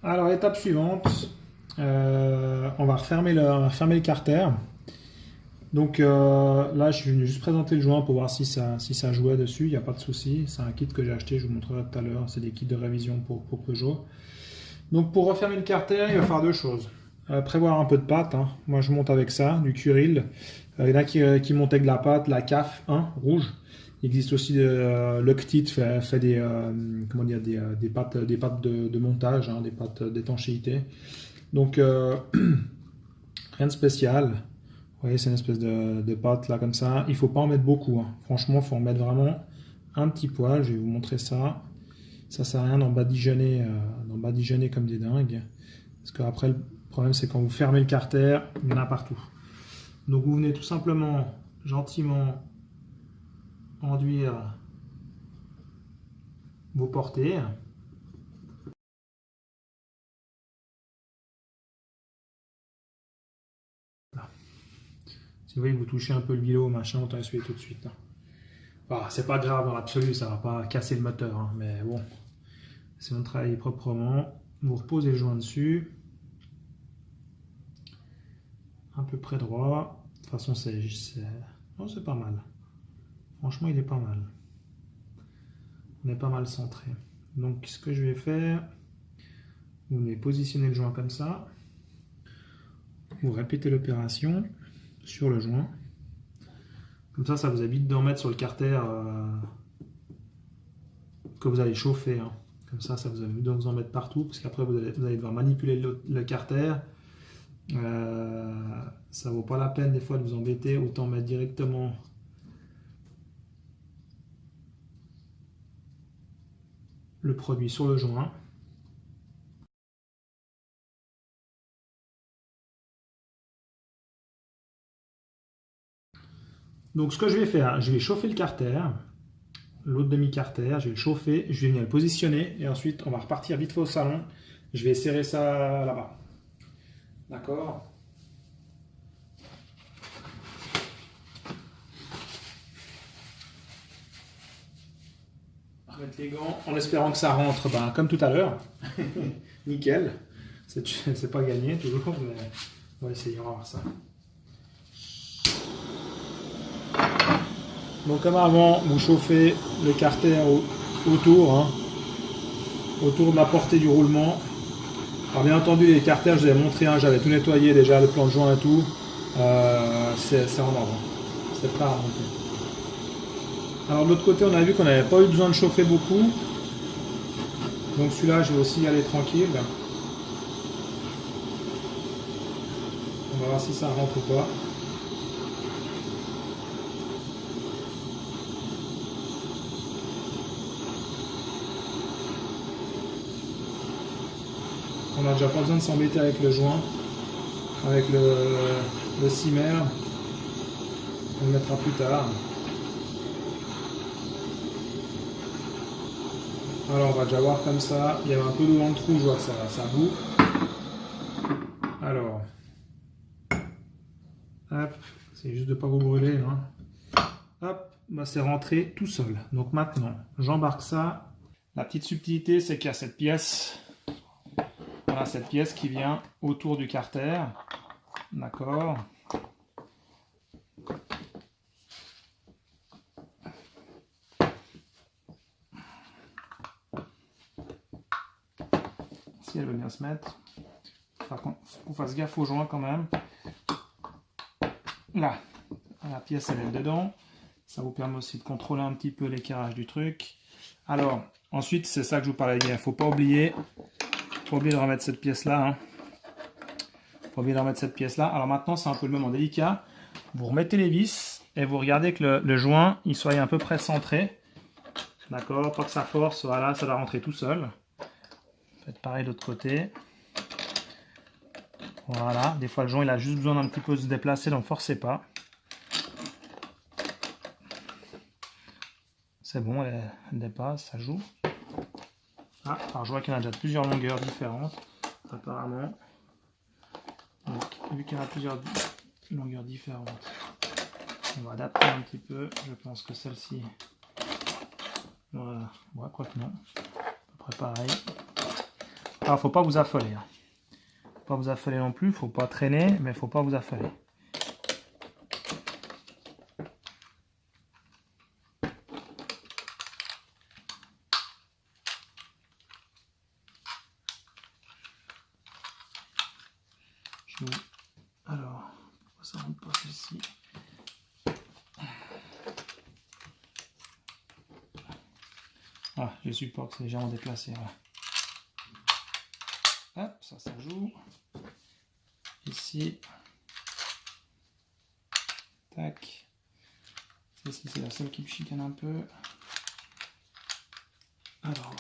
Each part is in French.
Alors, étape suivante, on va refermer le carter. Donc là, je suis venu juste présenter le joint pour voir si ça jouait dessus. Il n'y a pas de souci. C'est un kit que j'ai acheté, je vous montrerai tout à l'heure. C'est des kits de révision pour Peugeot. Donc pour refermer le carter, il va falloir deux choses. Prévoir un peu de pâte, hein. Moi, je monte avec ça, du Curil. Il y en a qui montent avec de la pâte, la CAF 1, rouge. Il existe aussi Luctit fait des, comment dire, des pâtes de montage, hein, des pâtes d'étanchéité. Donc rien de spécial. Vous voyez, c'est une espèce de pâte là comme ça. Il ne faut pas en mettre beaucoup, hein. Franchement, il faut en mettre vraiment un petit poil. Je vais vous montrer ça. Ça sert à rien d'en badigeonner comme des dingues. Parce qu'après, le problème, c'est quand vous fermez le carter, il y en a partout. Donc vous venez tout simplement, gentiment, enduire vos portées. Là. Si vous voyez que vous touchez un peu le vélo, machin, autant essuyer tout de suite. Bah, c'est pas grave dans l'absolu, ça va pas casser le moteur, hein, mais bon, si on travaille proprement, vous reposez le joint dessus, à peu près droit. De toute façon, non, c'est pas mal. Franchement, il est pas mal. On est pas mal centré. Donc, ce que je vais faire, vous venez positionner le joint comme ça. Vous répétez l'opération sur le joint. Comme ça vous évite d'en mettre sur le carter que vous allez chauffer, hein. Comme ça vous évite de vous en mettre partout, parce qu'après vous allez devoir manipuler le carter. Ça vaut pas la peine des fois de vous embêter, autant mettre directement le produit sur le joint. Donc ce que je vais faire, je vais chauffer le carter, l'autre demi-carter, je vais le chauffer, je vais venir le positionner, et ensuite on va repartir vite fait au salon. Je vais serrer ça là-bas. D'accord? Mettre les gants en espérant que ça rentre comme tout à l'heure. Nickel. C'est pas gagné toujours, mais on va essayer, on va voir ça. Donc comme avant, vous chauffez le carter autour, hein, autour de la portée du roulement. Alors bien entendu, les carters, je vous ai montré, hein, j'avais tout nettoyé déjà, le plan de joint et tout. C'est en ordre. C'est prêt à remonter. Alors de l'autre côté, on a vu qu'on n'avait pas eu besoin de chauffer beaucoup. Donc celui-là, je vais aussi y aller tranquille. On va voir si ça rentre ou pas. On n'a déjà pas besoin de s'embêter avec le joint, avec le simmer. On le mettra plus tard. Alors on va déjà voir comme ça. Il y avait un peu d'eau dans le trou, je vois que ça bout. Alors, hop, c'est juste de ne pas vous brûler, hein. Hop, bah c'est rentré tout seul. Donc maintenant, j'embarque ça. La petite subtilité, c'est qu'il y a cette pièce. Voilà, cette pièce qui vient autour du carter. D'accord. Si elle veut bien se mettre. Par contre, il faut qu'on fasse gaffe aux joints quand même. Là, la pièce elle est dedans. Ça vous permet aussi de contrôler un petit peu l'éclairage du truc. Alors, ensuite, c'est ça que je vous parlais hier. Il ne faut pas oublier de remettre cette pièce-là, hein. Faut pas oublier de remettre cette pièce-là. Alors maintenant, c'est un peu le moment délicat. Vous remettez les vis et vous regardez que le joint il soit à peu près centré. D'accord, pas que ça force, voilà, ça va rentrer tout seul. Faites pareil de l'autre côté. Voilà, des fois le joint il a juste besoin d'un petit peu de se déplacer, donc forcez pas. C'est bon, elle dépasse, ça joue. Ah, alors je vois qu'il y en a déjà plusieurs longueurs différentes, apparemment. Donc, vu qu'il y en a plusieurs longueurs différentes, on va adapter un petit peu. Je pense que celle-ci, voilà, ouais, quoi que non, à peu près pareil. Alors, faut pas vous affoler. Hein. Faut pas vous affoler non plus, faut pas traîner, mais faut pas vous affoler. Alors, pourquoi ça rentre pas ici? Ah, je suppose que c'est légèrement déplacé. Voilà. Hop, ça joue. Ici. Tac. Ici, c'est la seule qui me chicane un peu. Alors.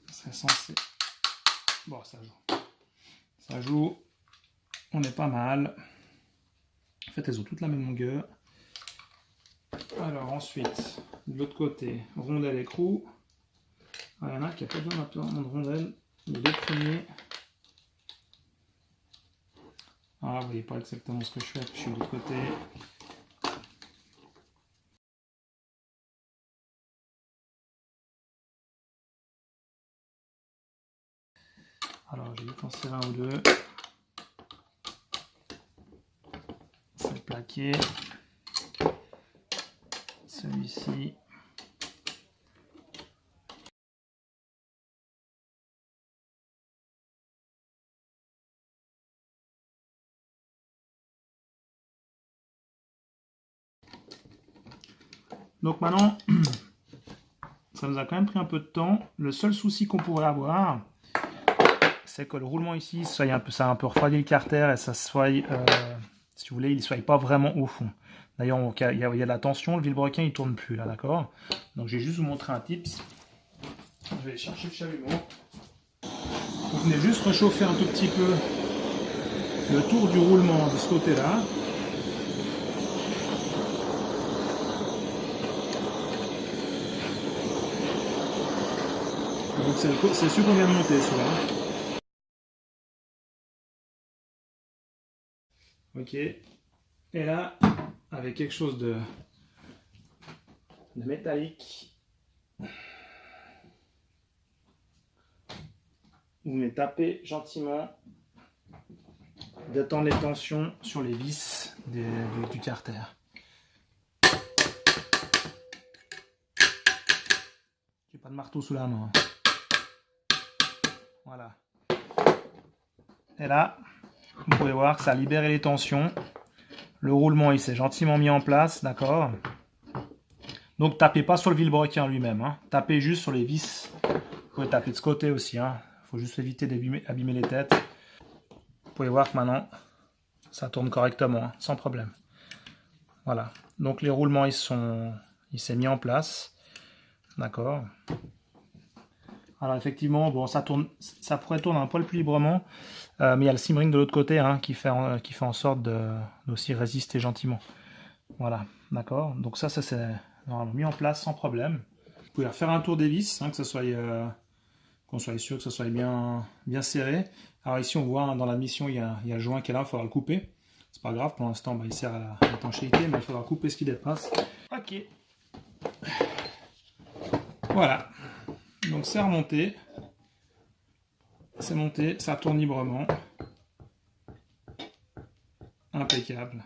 Ça serait censé. Bon, ça joue. Ça joue. On est pas mal. En fait, elles ont toutes la même longueur. Alors ensuite, de l'autre côté, rondelle écrou. Il y en a qui n'a pas besoin d'un de rondelle. Les deux premiers. Ah, vous voyez pas exactement ce que je fais, je suis de l'autre côté. Alors j'ai dû en serrer un ou deux. C'est le plaqué. Celui-ci. Donc maintenant, ça nous a quand même pris un peu de temps. Le seul souci qu'on pourrait avoir, c'est que le roulement ici, ça a un peu refroidi le carter et ça soit, si vous voulez, il ne soit pas vraiment au fond. D'ailleurs, il y a de la tension, le vilebrequin il tourne plus là, d'accord? Donc je vais juste vous montrer un tips. Je vais chercher le chalumeau. Vous venez juste réchauffer un tout petit peu le tour du roulement de ce côté-là. Donc c'est celui qu'on vient de monter, celui-là. Ok. Et là, avec quelque chose de métallique, vous venez taper gentiment, détendre les tensions sur les vis du carter. J'ai pas de marteau sous la main. Voilà. Et là, vous pouvez voir que ça a libéré les tensions. Le roulement, il s'est gentiment mis en place, d'accord? Donc, tapez pas sur le vilebrequin lui-même. Hein. Tapez juste sur les vis. Vous pouvez taper de ce côté aussi. Hein. Faut juste éviter d'abîmer les têtes. Vous pouvez voir que maintenant, ça tourne correctement, hein, sans problème. Voilà. Donc, les roulements, il s'est mis en place. D'accord. Alors effectivement, bon, ça pourrait tourner un poil plus librement, mais il y a le simring de l'autre côté hein, qui fait en sorte d'aussi résister gentiment. Voilà, d'accord. Donc ça c'est normalement mis en place sans problème. Vous pouvez refaire un tour des vis, hein, qu'on soit sûr que ça soit bien serré. Alors ici on voit hein, dans la mission il y a le joint qui est là, il faudra le couper. C'est pas grave, pour l'instant il sert à l'étanchéité, mais il faudra couper ce qui dépasse. Ok. Voilà. Donc c'est remonté, c'est monté, ça tourne librement, impeccable.